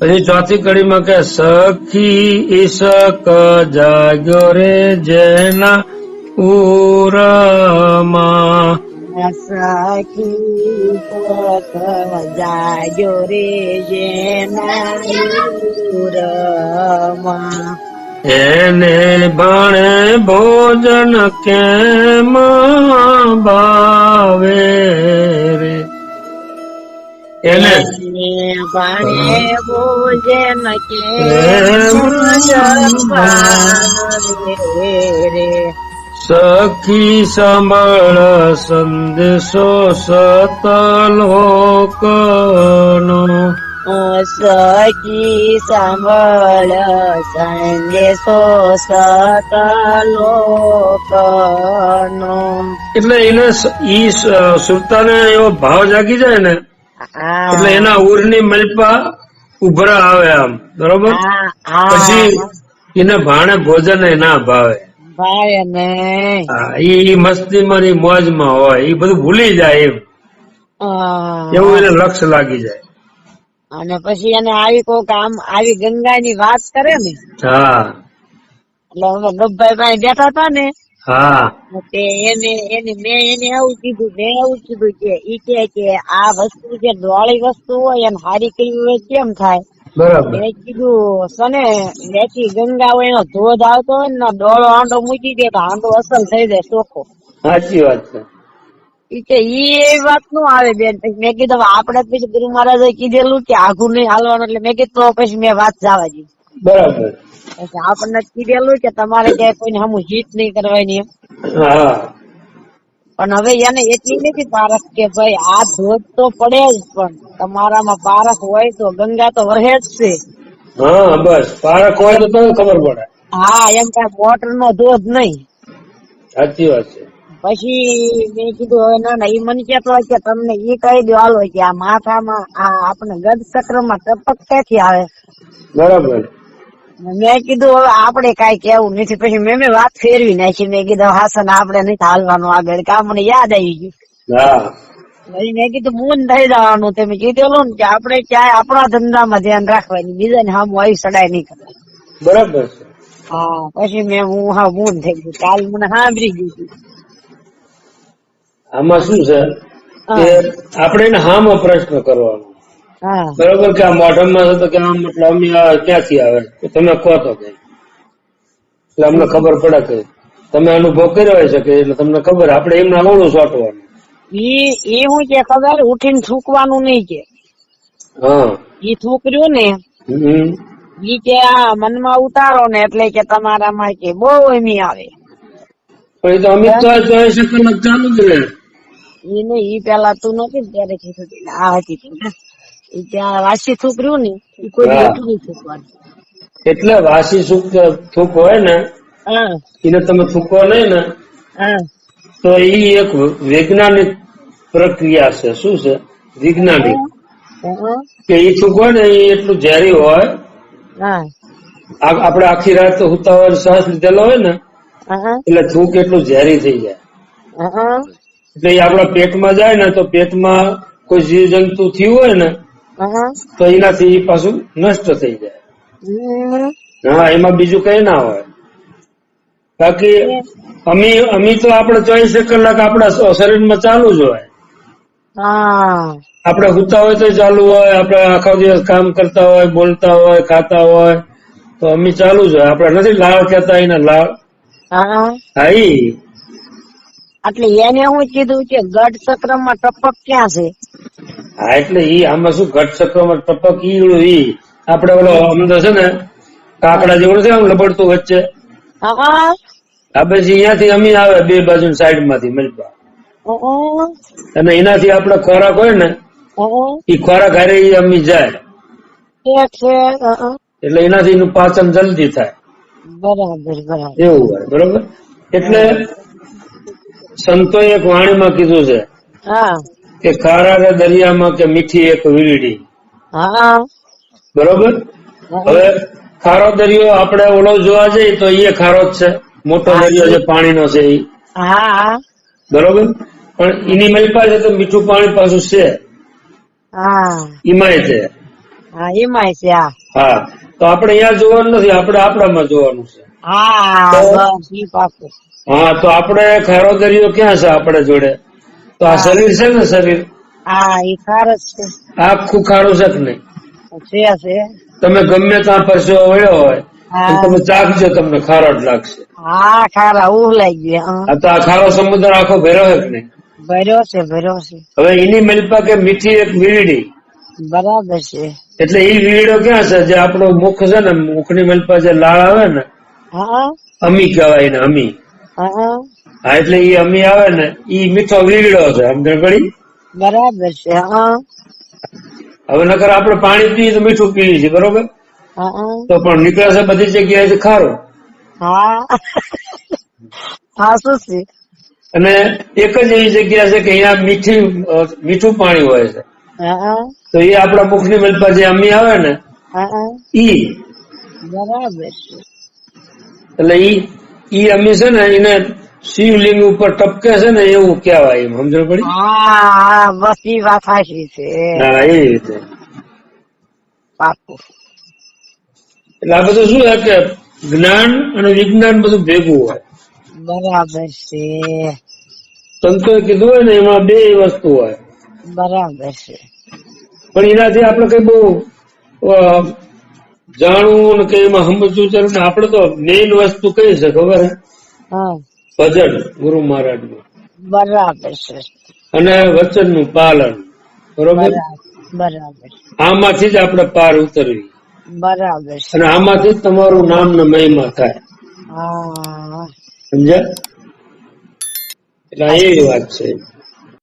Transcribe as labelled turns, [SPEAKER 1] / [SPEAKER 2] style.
[SPEAKER 1] પછી ચોથી કડીમાં કે સખી ઈશક જાગ્યો રે જેના ઉરમાં
[SPEAKER 2] સખી પોત જાગ્યો રે જેના ઉરમાં
[SPEAKER 1] એને ભાણે ભોજન કેમ ભાવે રે એને
[SPEAKER 2] પાણે ભોજન કે રે
[SPEAKER 1] સખી સાંભળ સંદેશો સતલોકનો
[SPEAKER 2] સખી સાંભળ સંદેશો સતલોકનો
[SPEAKER 1] એટલે એને ઈ સુરતાને એવો ભાવ જાગી જાય ને એટલે એના ઉરની મલપા ઉભરા આવે આમ બરોબર પછી એને ભાણે ભોજન ના ભાવે
[SPEAKER 2] ભાઈ ને
[SPEAKER 1] ઈ મસ્તીમાં ની મોજમાં હોય એ બધું ભૂલી જાય એમ એવું એને લક્ષ લાગી જાય
[SPEAKER 2] અને પછી એને આવી કોક આમ આવી ગંગાની વાત કરે ને
[SPEAKER 1] હા
[SPEAKER 2] એટલે અમે ગબ્ભાઈ પાસે બેઠા હતા ને
[SPEAKER 1] હા
[SPEAKER 2] તે મેં એને એવું કીધું કે ઈ કે આ વસ્તુ જે ડોળી વસ્તુ હોય એને હારી કરવી હોય કેમ થાય
[SPEAKER 1] બરાબર
[SPEAKER 2] મેં કીધું સને વેચી ગંગા હોય એનો ધોધ આવતો હોય ને ડોળો હાંડો મૂકી દે તો હાંડો અસલ થઈ જાય ચોખ્ખો
[SPEAKER 1] સાચી વાત છે
[SPEAKER 2] ઈ કે ઈ વાત નું આવે બેન પછી મેં કીધું આપડે પછી ગુરુ મહારાજે કીધેલું કે આઘું નહીં હાલવાનું એટલે મેં કીધું તો પછી મેં વાત જવા દીધી
[SPEAKER 1] બરાબર
[SPEAKER 2] પછી આપણને કીધેલું કે તમારે ક્યાંય કોઈને હમું જીત નહીં કરવાની એમ
[SPEAKER 1] હા
[SPEAKER 2] પણ હવે એને એટલી નથી પારખ કે ભાઈ આ ધોધ તો પડે જ પણ તમારામાં પારખ હોય તો ગંગા તો વહે જ છે
[SPEAKER 1] હા બસ પારખ હોય તો તમને ખબર પડે
[SPEAKER 2] હા એમ કઈ મોટર નો ધોધ નહીં
[SPEAKER 1] સાચી વાત છે
[SPEAKER 2] પછી મેં કીધું હવે ના ઈ મને કહેતો હોય કે તમને ઈ કહી દો હાલો કે આ માથામાં આ આપણે ગદ ચક્રમાં ટપક ક્યાંથી આવે
[SPEAKER 1] બરાબર
[SPEAKER 2] મેં કીધું હવે આપણે કઈ કેવું નથી પછી મેં વાત ફેરવી નાખી મેં કીધું હાસન આપણે નથી હાલવાનું આગળ કામ મને યાદ આવી ગયું
[SPEAKER 1] હા
[SPEAKER 2] પછી મેં કીધું મૂન થઈ જવાનું તમે કીધેલું ને કે આપણે ક્યાંય આપણા ધંધામાં ધ્યાન રાખવાની બીજાને હામું આવી સડાય નહીં કરે
[SPEAKER 1] બરાબર છે
[SPEAKER 2] હા પછી હું મૂન થઈ ગયું કાલ મને સાંભળી ગયું
[SPEAKER 1] આમાં શું છે કે આપણે એને હામો પ્રશ્ન કરવાનો
[SPEAKER 2] હા
[SPEAKER 1] બરોબર કે આ મોઢમમાં છે તો કે આમ મતલબ અમે ક્યાંથી આવે કે તમે કહો તો કે એટલે અમને ખબર પડે કે તમે અનુભવ કર્યો હોય છે કે એટલે તમને ખબર આપણે એમને અવળું સોટવાનું
[SPEAKER 2] ઈ હું કે ખબર ઉઠીને થૂકવાનું નહીં કે
[SPEAKER 1] હા
[SPEAKER 2] ઈ થૂકર્યું ને ઈ કે આ મનમાં ઉતારો ને એટલે કે તમારામાં કે બહુ એમી આવે
[SPEAKER 1] પણ એ તો અમિત તો 24 કલાક ચાલુ જ રહે
[SPEAKER 2] ઈ ને ઈ પેલા તું નથી ને ત્યારે કીધું આ હતી ઈ ત્યાં વાસી થૂકર્યું ને ઈ કોઈ એટલું નહીં થૂકવાનું
[SPEAKER 1] એટલે વાસી થૂક હોય ને એને તમે થૂકો નહીં ને તો ઈ એક વૈજ્ઞાનિક પ્રક્રિયા છે શું છે વૈજ્ઞાનિક કે ઈ થૂક હોય ને એ એટલું ઝેરી હોય આપણે આખી રાત સુતા હોય શ્વાસ લીધેલો હોય ને એટલે થૂક એટલું ઝેરી થઈ જાય એટલે એ આપણા પેટમાં જાય ને તો પેટમાં કોઈ જીવ જંતુ થયું હોય ને તો એનાથી પાછું નષ્ટ થઈ જાય હા એમાં બીજું કઈ ના હોય બાકી અમી તો આપણે 24 કલાક આપણા શરીરમાં ચાલુ જ હોય આપણે સુતા હોય તો ચાલુ હોય આપણે આખો દિવસ કામ કરતા હોય બોલતા હોય ખાતા હોય તો અમી ચાલુ જ હોય આપણે નથી લાળ કહેતા એના લાળ હા
[SPEAKER 2] એટલે એને હું કીધું કે ગઢ ચક્રમાં ટપક ક્યાં છે
[SPEAKER 1] હા એટલે ઈ આમાં શું ઘટ ચક્રમાં ટપક ઈ આપડે ઓલો અમદો છે ને કાકડા જેવું છે આમ લબડતું વચ્ચે આ પછી અહીંયાથી અમી આવે બે બાજુ સાઈડ માંથી મલપા અને એનાથી આપડે ખોરાક હોય ને ઈ ખોરાક હારે અમી જાય એટલે એનાથી એનું પાચન જલ્દી થાય
[SPEAKER 2] બરાબર
[SPEAKER 1] એવું હોય બરોબર એટલે સંતો એક વાણીમાં કીધું છે કે ખારા દરિયામાં કે મીઠી એક વીરડી બરોબર હવે ખારો દરિયો આપણે ઓલો જોવા જઈએ તો એ ખારો જ છે મોટો દરિયો જે પાણીનો છે એ બરોબર પણ એની મલપા છે તો મીઠું પાણી પાછું છે એમાંય છે
[SPEAKER 2] હા એમાંય છે.
[SPEAKER 1] હા, તો આપણે અહીંયા જોવાનું નથી, આપણે આપણામાં જોવાનું છે.
[SPEAKER 2] હા બસ ઈ પાકું.
[SPEAKER 1] હા, તો આપણે ખારો દરિયો ક્યાં છે આપણે જોડે? તો આ શરીર છે ને, શરીર
[SPEAKER 2] હા ઈ ખાર જ છે.
[SPEAKER 1] આખું ખારું છે કે નહીં?
[SPEAKER 2] છે.
[SPEAKER 1] તમે ગમે ત્યાં પરસેવો વળ્યો હોય તમે ચાખજો, તમને ખારો જ લાગશે.
[SPEAKER 2] હા ખારા ઉહલાઈ ગયા.
[SPEAKER 1] આ તો આ ખારો સમુદ્ર આખો ભેરો છે કે નહીં?
[SPEAKER 2] ભર્યો છે.
[SPEAKER 1] હવે એની મલપા કે મીઠી એક વીરડી.
[SPEAKER 2] બરાબર છે.
[SPEAKER 1] એટલે એ વીરડો ક્યાં છે? જે આપણો મુખ છે ને, મુખની મલપા જે લાળ આવે ને, અમી કહેવાય ને, અમી. હા, એટલે ઈ અમી આવે ને, ઈ મીઠો વીરડો છે. સમજણ પડી?
[SPEAKER 2] બરાબર છે.
[SPEAKER 1] હવે નકર આપણે પાણી પીએ તો મીઠું પીએ છીએ, બરોબર? તો પણ નીકળે છે બધી જગ્યાએ ખારું.
[SPEAKER 2] હા શું છે?
[SPEAKER 1] અને એક જ એવી જગ્યા છે કે અહીંયા મીઠું પાણી હોય છે. તો એ આપણા મુખની મલપા જે અમી આવે ને, ઈ
[SPEAKER 2] બરાબર છે.
[SPEAKER 1] એટલે ઈ અમી છે ને, એને શિવલિંગ ઉપર ટપકે છે ને, એવું કહેવાય. એમ સમજણ પડી?
[SPEAKER 2] હા બસ ઈ વાત સાચી છે.
[SPEAKER 1] હા, એ રીતે
[SPEAKER 2] પાકું.
[SPEAKER 1] એટલે આ બધું શું છે કે જ્ઞાન અને વિજ્ઞાન બધું ભેગું હોય.
[SPEAKER 2] બરાબર છે.
[SPEAKER 1] સંતોએ કીધું હોય ને, એમાં બે વસ્તુ હોય.
[SPEAKER 2] બરાબર છે.
[SPEAKER 1] પણ એનાથી આપણે કઈ બહુ જાણવું ને કઈ એમાં સમજવું ચાલે ને. આપણે તો મેઇન વસ્તુ કઈ છે ખબર હે? ભજન ગુરુ મહારાજ નું.
[SPEAKER 2] બરાબર છે.
[SPEAKER 1] અને વચન નું પાલન. બરોબર? આમાંથી જ આપણે પાર ઉતરવી.
[SPEAKER 2] બરાબર છે.
[SPEAKER 1] અને આમાંથી જ તમારું નામ ને મહિમા થાય. સમજ્યા? એટલે એવી વાત છે.